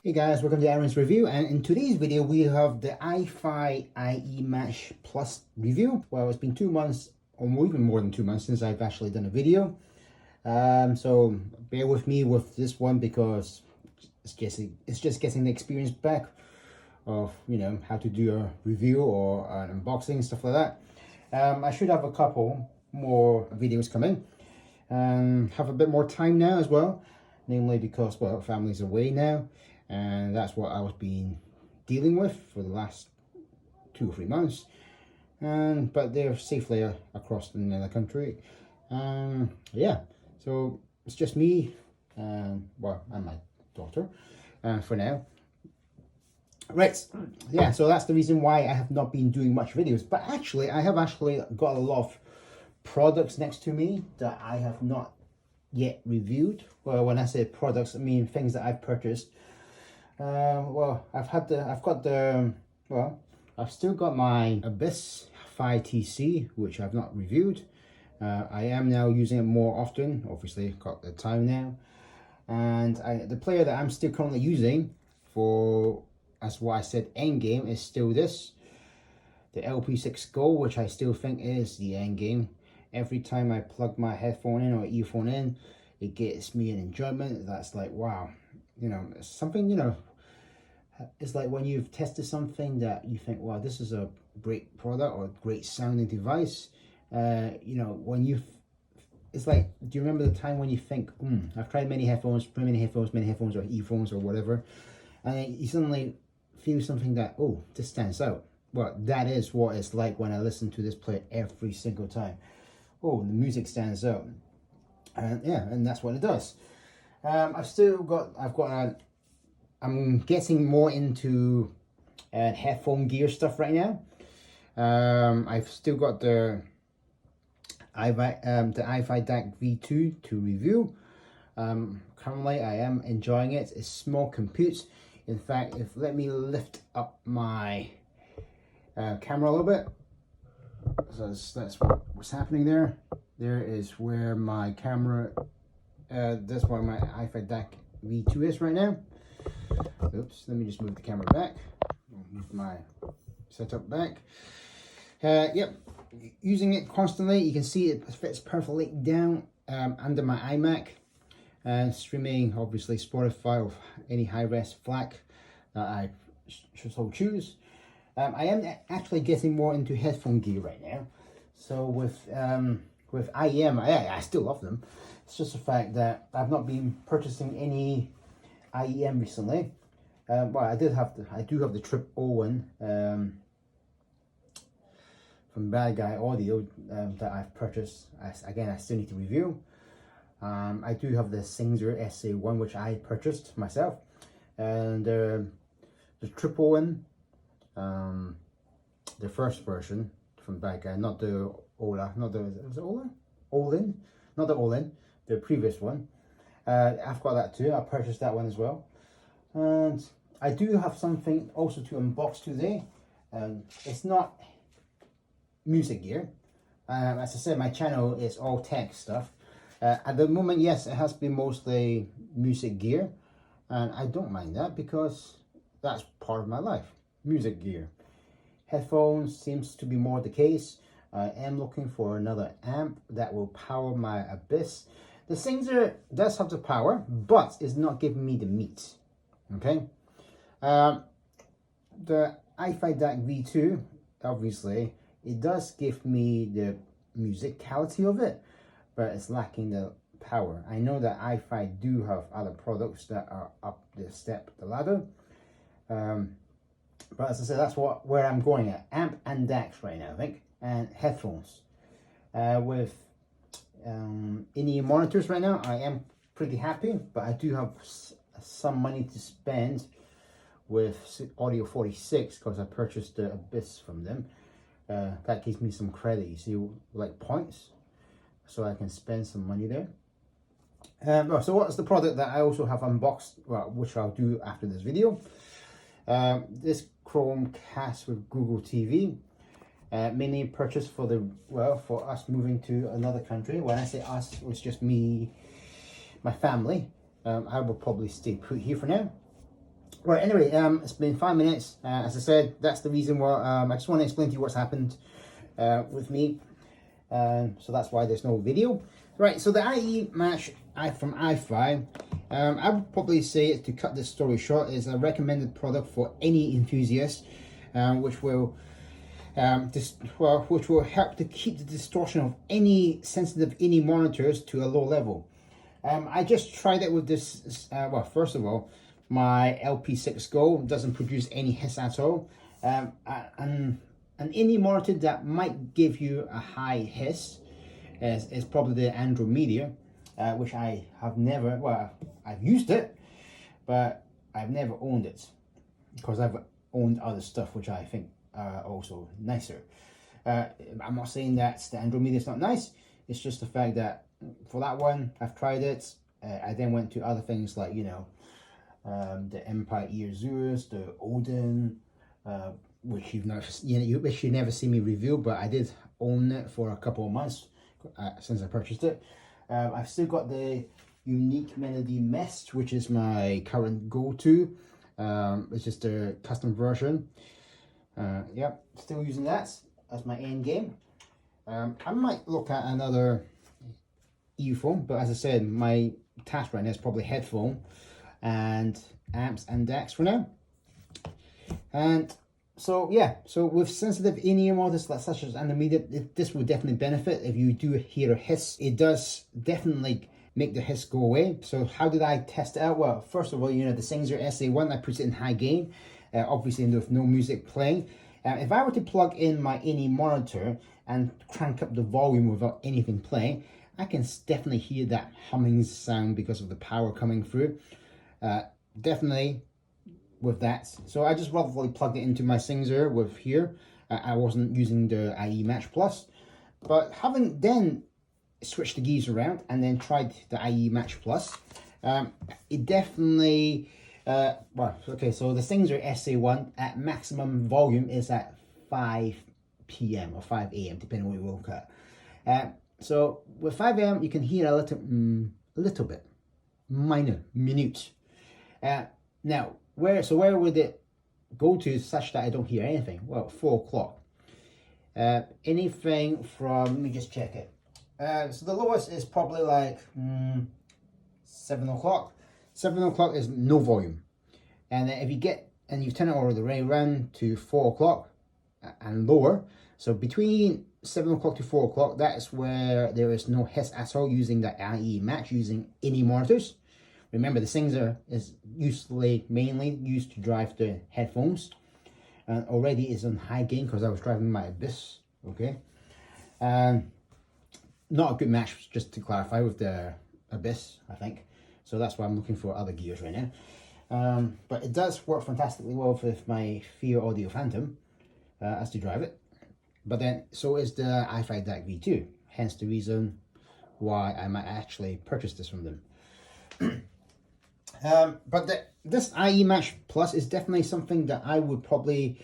Hey guys, welcome to Aaron's Review, and in today's video we have the Ifi IEMatch Plus review. Well, it's been 2 months, or even more than 2 months since I've actually done a video. So bear with me with this one because it's just getting the experience back of, you know, how to do a review or an unboxing, stuff like that. I should have a couple more videos coming. Have a bit more time now as well, namely because, well, family's away now. And that's what I was been dealing with for the last 2 or 3 months, but they're safely across in the country. Yeah, so it's just me, well, and my daughter for now. Right, yeah, so that's the reason why I have not been doing much videos. But actually, I have got a lot of products next to me that I have not yet reviewed. Well, when I say products, I mean things that I've purchased. Well, I've still got my Abyss Fi TC, which I've not reviewed. I am now using it more often, obviously got the time now. And the player that I'm still currently using for, as what I said, end game, is still this, the LP6 Gold, which I still think is the end game. Every time I plug my headphone in or earphone in, it gets me an enjoyment that's like, wow. You know, it's something, you know, it's like when you've tested something that you think, wow, this is a great product or a great sounding device. You know, it's like, do you remember the time when you think, I've tried many headphones or earphones or whatever, and you suddenly feel something that, oh, this stands out. Well, that is what it's like when I listen to this player every single time. Oh, the music stands out. And yeah, and that's what it does. I'm getting more into headphone gear stuff right now. I've still got the Ifi DAC V2 to review. Currently I am enjoying it. It's small compute. In fact, let me lift up my camera a little bit. So that's what's happening there. There is where my camera, that's where my Ifi DAC V2 is right now. Oops, let me just move the camera back. Move my setup back. Yep, using it constantly. You can see it fits perfectly down under my iMac. Streaming, obviously, Spotify or any high-res FLAC that I should so choose. I am actually getting more into headphone gear right now. So with IEM, I still love them. It's just the fact that I've not been purchasing any IEM recently. Well, I do have the Trip Owen from Bad Guy Audio that I've purchased. Again, I still need to review. I do have the Singer SA1, which I purchased myself, and the Trip Owen, the first version from Bad Guy, not the Ola, not the, was it Ola? Olin? Not the Olin, the previous one. I've got that too. I purchased that one as well. And I do have something also to unbox today. It's not music gear. As I said, my channel is all tech stuff. At the moment, yes, it has been mostly music gear. And I don't mind that because that's part of my life. Music gear. Headphones seems to be more the case. I am looking for another amp that will power my Abyss. The Singer does have the power, but it's not giving me the meat. Okay. The Ifi DAC V2, obviously, it does give me the musicality of it, but it's lacking the power. I know that Ifi do have other products that are up the ladder. But as I said, that's where I'm going at. Amp and DACs right now, I think, and headphones. With in-ear monitors right now, I am pretty happy, but I do have some money to spend with Audio 46 because I purchased the Abyss from them. That gives me some credit, you see, like points, so I can spend some money there. So what's the product that I also have unboxed, well, which I'll do after this video? This Chromecast with Google TV. Mainly purchased for for us moving to another country. When I say us, it was just me, my family. I will probably stay put here for now. Right, anyway, it's been 5 minutes. As I said, that's the reason why I just want to explain to you what's happened with me. So that's why there's no video. Right, so the IEMatch from Ifi, I would probably say, to cut this story short, is a recommended product for any enthusiast, which will help to keep the distortion of any sensitive INI monitors to a low level. I just tried it with this. Well, first of all, my LP6 Go doesn't produce any hiss at all. An INI monitor that might give you a high hiss is probably the Andromeda, which I have never, well, I've used it, but I've never owned it because I've owned other stuff which I think are also nicer. I'm not saying that the Andromeda is not nice, it's just the fact that for that one, I've tried it. I then went to other things like, you know, the Empire Earzus, the Odin, which you never see me review, but I did own it for a couple of months since I purchased it. I've still got the Unique Melody Mist, which is my current go-to. It's just a custom version. Yep, still using that as my end game. I might look at another earphone, but as I said, my task right now is probably headphone and amps and decks for now. And so yeah, so with sensitive in-ear models such as Andromeda, this will definitely benefit. If you do hear a hiss, it does definitely make the hiss go away. So how did I test it out? Well, first of all, you know, the Sennheiser SA1, I put it in high gain, obviously with no music playing. If I were to plug in my INI monitor and crank up the volume without anything playing, I can definitely hear that humming sound because of the power coming through. Definitely with that. So I just roughly plugged it into my Sennheiser with here. I wasn't using the IEMatch Plus, but having then switched the gears around and then tried the IEMatch Plus, it definitely, well, okay, so the Sennheiser SA1 at maximum volume is at 5 p.m. or 5 a.m. depending on what you look at. So with 5 a.m. you can hear a little bit, minute. Now, where would it go to such that I don't hear anything? Well, 4 o'clock. Anything from, let me just check it. So the lowest is probably like 7 o'clock. 7 o'clock is no volume. And then if you get, and you turn it all the way around to 4 o'clock and lower, so between 7 o'clock to 4 o'clock, that's where there is no hiss at all using the IEMatch, using INI monitors. Remember, the Sennheiser is mainly used to drive the headphones, and already is on high gain because I was driving my Abyss. Okay, not a good match, just to clarify, with the Abyss, I think. So that's why I'm looking for other gears right now. But it does work fantastically well with my Fear Audio Phantom as to drive it. But then, so is the Ifi DAC V2. Hence the reason why I might actually purchase this from them. But this IEMatch Plus is definitely something that I would probably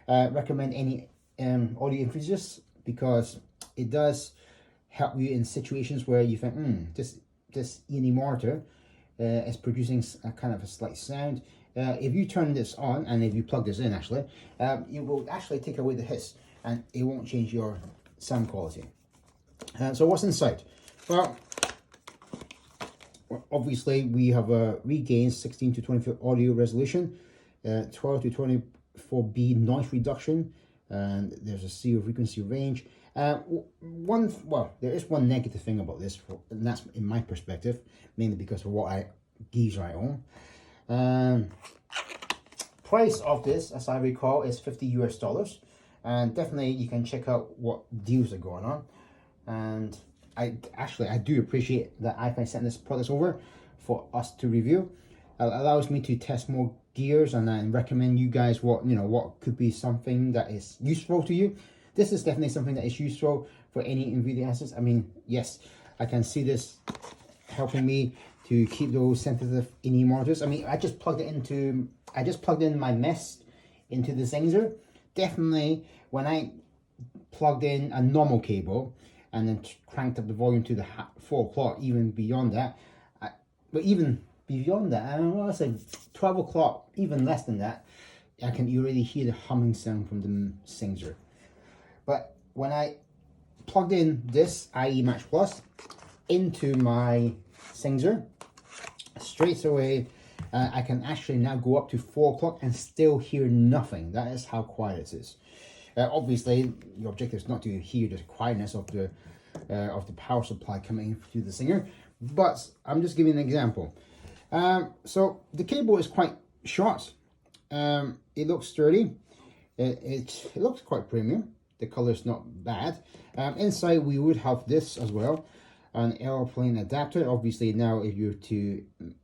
recommend any audio enthusiasts, because it does help you in situations where you think, this INI monitor is producing a kind of a slight sound. If you turn this on, and if you plug this in actually, it will actually take away the hiss, and it won't change your sound quality. So what's inside? Well, obviously we have a regained 16 to 24 audio resolution, 12 to 24 B noise reduction, and there's a 0 frequency range. Well, there is one negative thing about this, and that's in my perspective, mainly because of what gears I own. Price of this, as I recall, is $50 US, and definitely you can check out what deals are going on. And I do appreciate that Ifi sent this product over for us to review. It allows me to test more gears and recommend you guys what could be something that is useful to you. This is definitely something that is useful for any enthusiasts. I mean, yes, I can see this helping me to keep those sensitive INI monitors. I mean, I just plugged in my Mist into the Sennheiser. Definitely, when I plugged in a normal cable and then cranked up the volume to the 4 o'clock, even beyond that, but even beyond that, well, I say 12 o'clock, even less than that, I can already hear the humming sound from the Singer. But when I plugged in this IEMatch Plus into my Singer, straight away, I can actually now go up to 4 o'clock and still hear nothing. That is how quiet it is. Obviously, your objective is not to hear the quietness of the power supply coming through the Singer, but I'm just giving an example. So the cable is quite short. It looks sturdy. It looks quite premium. The color is not bad. Inside we would have this as well, an airplane adapter. Obviously now if you're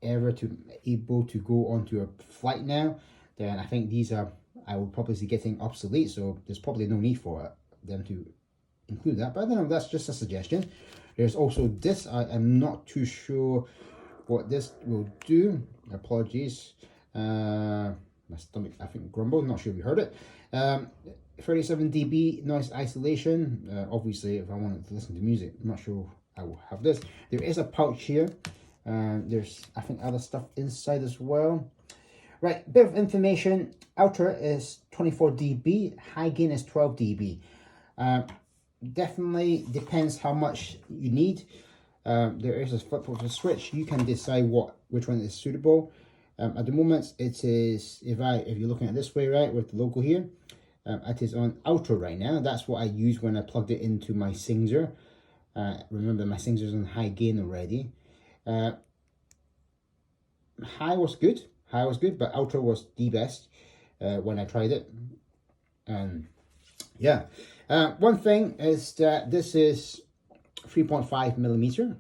able to go onto a flight now, then I think these are, I will probably see getting obsolete, so there's probably no need for them to include that, but I don't know, that's just a suggestion. There's also this, I am not too sure what this will do. Apologies, my stomach I think grumbled, not sure if you heard it. 37 dB noise isolation. Obviously if I wanted to listen to music, I'm not sure I will have this. There is a pouch here. There's I think other stuff inside as well. Right, bit of information. Ultra is 24 dB, high gain is 12 dB. Definitely depends how much you need. There is a flip of the switch. You can decide which one is suitable. At the moment, it is, if you're looking at this way, right, with the logo here, it is on Ultra right now. That's what I used when I plugged it into my Singer. Remember, my Singer is on high gain already. High was good, but Ultra was the best when I tried it. Yeah. One thing is that this is 3.5 millimeter.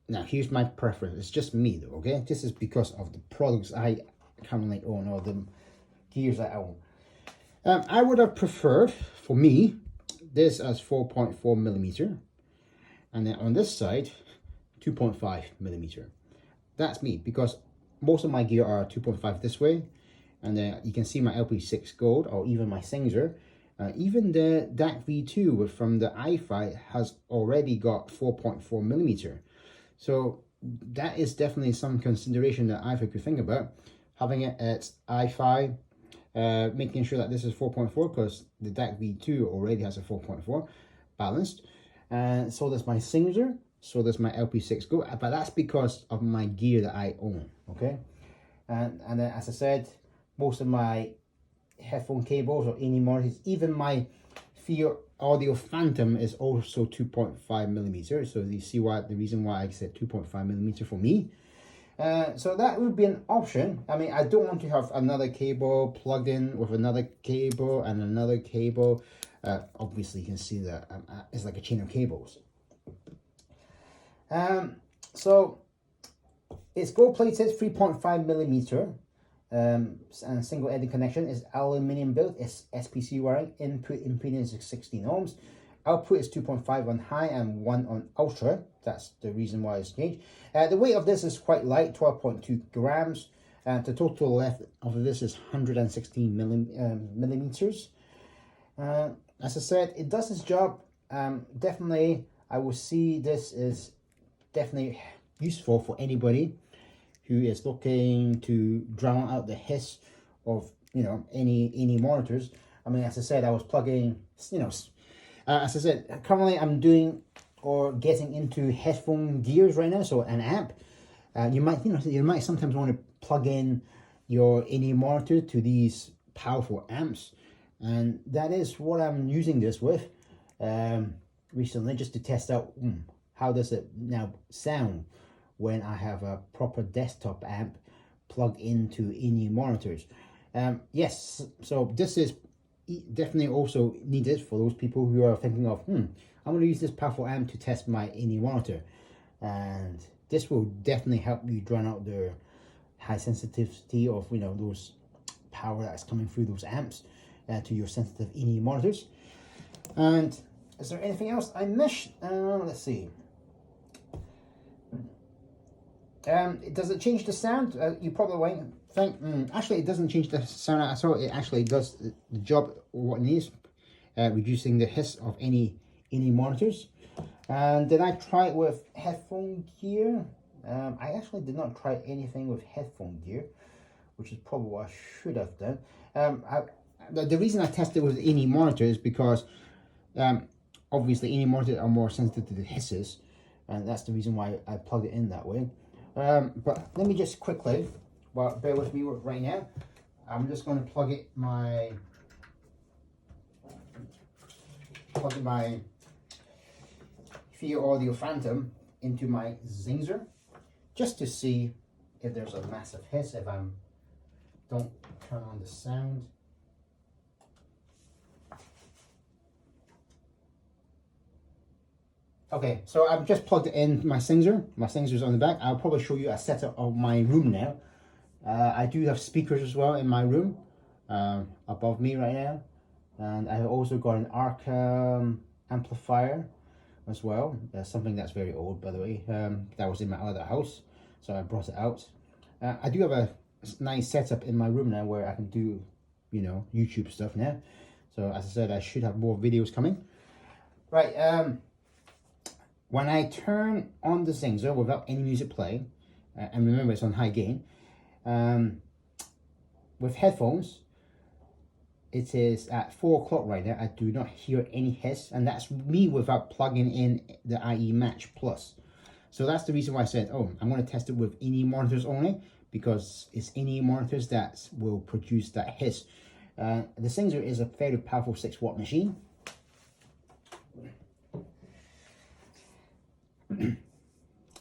Now here's my preference. It's just me though, okay? This is because of the products I currently own, or the gears I own. I would have preferred, for me, this as 4.4 millimeter, and then on this side, 2.5 millimeter. That's me, because most of my gear are 2.5 this way, and then you can see my LP6 Gold, or even my Singer. Even the DAC V2 from the Ifi has already got 4.4 millimeter. So that is definitely some consideration that Ifi could think about. Having it at Ifi, making sure that this is 4.4, because the DAC V2 already has a 4.4 balanced. And so does my Singer, so does my LP6 Gold, but that's because of my gear that I own, okay? And then, as I said, most of my headphone cables or any monitors, even my Fear Audio Phantom is also 2.5 millimeter. So you see the reason why I said 2.5 millimeter for me. So that would be an option. I mean, I don't want to have another cable plugged in with another cable and another cable. Obviously, you can see that it's like a chain of cables. So it's gold plated, 3.5 millimeter. And single edge connection is aluminium built. It's SPC wiring. Input impedance is 16 ohms. Output is 2.5 on high and 1 on ultra. That's the reason why it's changed. The weight of this is quite light, 12.2 grams. The total length of this is 116 millimeters. As I said, it does its job. Definitely, I will see this is definitely useful for anybody who is looking to drown out the hiss of, you know, any monitors. I mean, as I said, I was plugging, you know, as I said, currently I'm doing or getting into headphone gears right now. So an amp, you might sometimes want to plug in your any monitor to these powerful amps, and that is what I'm using this with recently, just to test out how does it now sound when I have a proper desktop amp plugged into any monitors. Yes, so this is definitely also needed for those people who are thinking of, I'm going to use this powerful amp to test my any monitor. And this will definitely help you drown out the high sensitivity of, you know, those power that's coming through those amps to your sensitive any monitors. And is there anything else I missed? Let's see. Does it change the sound? You probably won't think, actually it doesn't change the sound at all. It actually does the job what it needs, reducing the hiss of any monitors. And then I try it with headphone gear. I actually did not try anything with headphone gear, which is probably what I should have done. The reason I tested with any monitor is because obviously any monitors are more sensitive to the hisses, and that's the reason why I plugged it in that way. But let me just quickly, well, bear with me right now. I'm just going to plug my Ifi Audio Phantom into my Zinger, just to see if there's a massive hiss, if I don't turn on the sound. Okay, so I've just plugged it in my Zinger. My Zinger's on the back. I'll probably show you a setup of my room now. I do have speakers as well in my room, above me right now. And I've also got an ARC amplifier as well. Something that's very old, by the way. That was in my other house, so I brought it out. I do have a nice setup in my room now where I can do, you know, YouTube stuff now. So as I said, I should have more videos coming. Right, when I turn on the Zinger without any music playing, and remember it's on high gain, with headphones, it is at 4 o'clock right now. I do not hear any hiss, and that's me without plugging in the IEMatch Plus. So that's the reason why I said, oh, I'm going to test it with any monitors only, because it's any monitors that will produce that hiss. The Zinger is a very powerful 6-watt machine.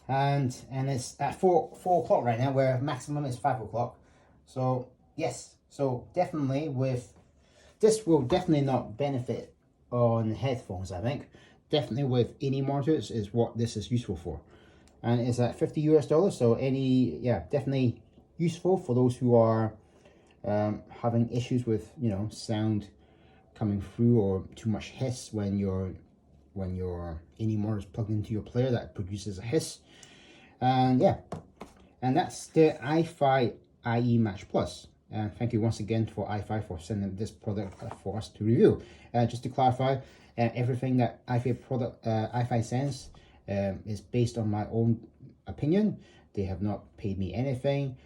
and it's at 4 o'clock right now, where maximum is 5 o'clock. So yes, so definitely with this will definitely not benefit on headphones. I think definitely with any monitors is what this is useful for, and it's at $50 US. So definitely useful for those who are having issues with, you know, sound coming through or too much hiss when your any monitor is plugged into your player that produces a hiss. And yeah, and that's the Ifi IEMatch Plus. And thank you once again for Ifi for sending this product for us to review. Just to clarify, everything that Ifi sends is based on my own opinion. They have not paid me anything.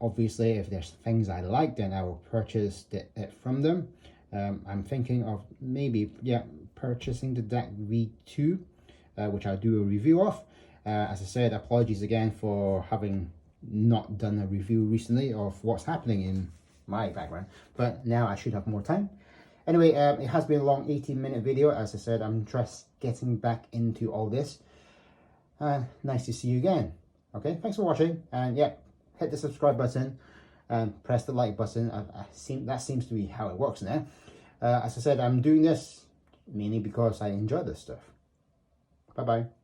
Obviously, if there's things I like, then I will purchase it from them. I'm thinking of maybe purchasing the DAC V2, which I'll do a review of. As I said, apologies again for having not done a review recently of what's happening in my background, but now I should have more time. Anyway, it has been a long 18-minute video. As I said, I'm just getting back into all this. Nice to see you again. Okay, thanks for watching, and yeah, hit the subscribe button and press the like button. That seems to be how it works now. As I said, I'm doing this mainly because I enjoy this stuff. Bye bye.